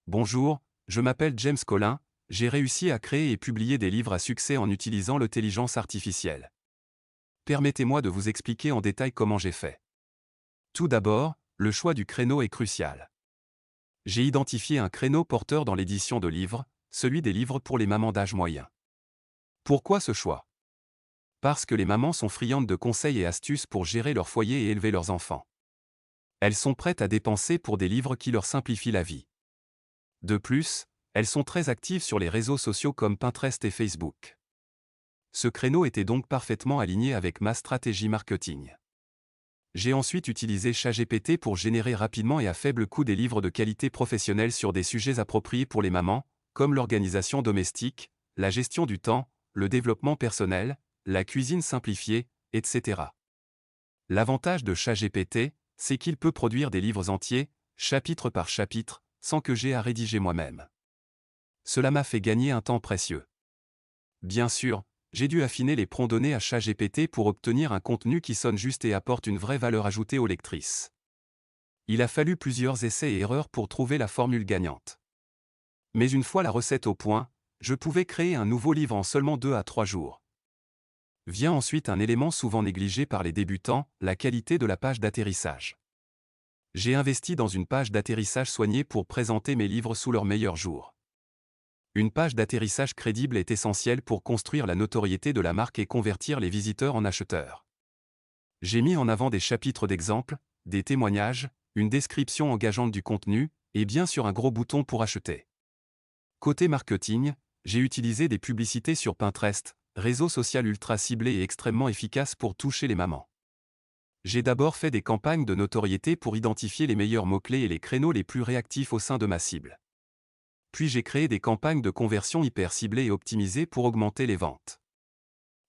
Bonjour, je m'appelle James Collin, j'ai réussi à créer et publier des livres à succès en utilisant l'intelligence artificielle. Permettez-moi de vous expliquer en détail comment j'ai fait. Tout d'abord, le choix du créneau est crucial. J'ai identifié un créneau porteur dans l'édition de livres, celui des livres pour les mamans d'âge moyen. Pourquoi ce choix? Parce que les mamans sont friandes de conseils et astuces pour gérer leur foyer et élever leurs enfants. Elles sont prêtes à dépenser pour des livres qui leur simplifient la vie. De plus, elles sont très actives sur les réseaux sociaux comme Pinterest et Facebook. Ce créneau était donc parfaitement aligné avec ma stratégie marketing. J'ai ensuite utilisé ChatGPT pour générer rapidement et à faible coût des livres de qualité professionnelle sur des sujets appropriés pour les mamans, comme l'organisation domestique, la gestion du temps, le développement personnel, la cuisine simplifiée, etc. L'avantage de ChatGPT, c'est qu'il peut produire des livres entiers, chapitre par chapitre, sans que j'aie à rédiger moi-même. Cela m'a fait gagner un temps précieux. Bien sûr, j'ai dû affiner les prompts donnés à ChatGPT pour obtenir un contenu qui sonne juste et apporte une vraie valeur ajoutée aux lectrices. Il a fallu plusieurs essais et erreurs pour trouver la formule gagnante. Mais une fois la recette au point, je pouvais créer un nouveau livre en seulement 2 à 3 jours. Vient ensuite un élément souvent négligé par les débutants, la qualité de la page d'atterrissage. J'ai investi dans une page d'atterrissage soignée pour présenter mes livres sous leur meilleur jour. Une page d'atterrissage crédible est essentielle pour construire la notoriété de la marque et convertir les visiteurs en acheteurs. J'ai mis en avant des chapitres d'exemples, des témoignages, une description engageante du contenu, et bien sûr un gros bouton pour acheter. Côté marketing, j'ai utilisé des publicités sur Pinterest, réseau social ultra ciblé et extrêmement efficace pour toucher les mamans. J'ai d'abord fait des campagnes de notoriété pour identifier les meilleurs mots-clés et les créneaux les plus réactifs au sein de ma cible. Puis j'ai créé des campagnes de conversion hyper ciblées et optimisées pour augmenter les ventes.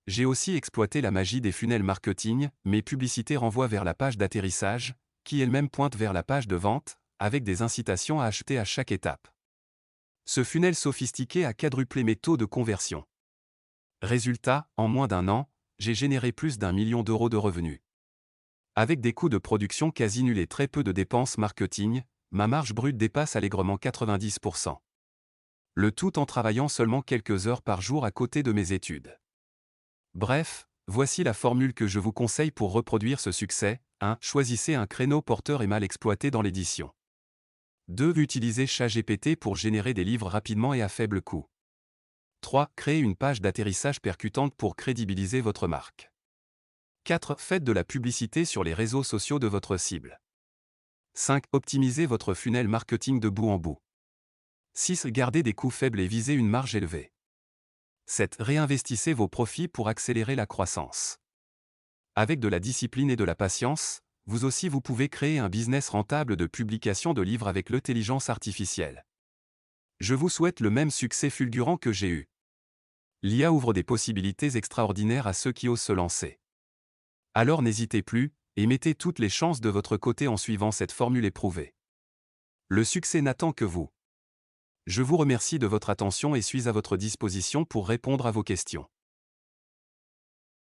J'ai aussi exploité la magie des funnels marketing, mes publicités renvoient vers la page d'atterrissage, qui elle-même pointe vers la page de vente, avec des incitations à acheter à chaque étape. Ce funnel sophistiqué a quadruplé mes taux de conversion. Résultat, en moins d'un an, j'ai généré plus d'1 million d'euros de revenus. Avec des coûts de production quasi nuls et très peu de dépenses marketing, ma marge brute dépasse allègrement 90%. Le tout en travaillant seulement quelques heures par jour à côté de mes études. Bref, voici la formule que je vous conseille pour reproduire ce succès. 1. Choisissez un créneau porteur et mal exploité dans l'édition. 2. Utilisez ChatGPT pour générer des livres rapidement et à faible coût. 3. Créez une page d'atterrissage percutante pour crédibiliser votre marque. 4. Faites de la publicité sur les réseaux sociaux de votre cible. 5. Optimisez votre funnel marketing de bout en bout. 6. Gardez des coûts faibles et visez une marge élevée. 7. Réinvestissez vos profits pour accélérer la croissance. Avec de la discipline et de la patience, vous pouvez créer un business rentable de publication de livres avec l'intelligence artificielle. Je vous souhaite le même succès fulgurant que j'ai eu. L'IA ouvre des possibilités extraordinaires à ceux qui osent se lancer. Alors n'hésitez plus, et mettez toutes les chances de votre côté en suivant cette formule éprouvée. Le succès n'attend que vous. Je vous remercie de votre attention et suis à votre disposition pour répondre à vos questions.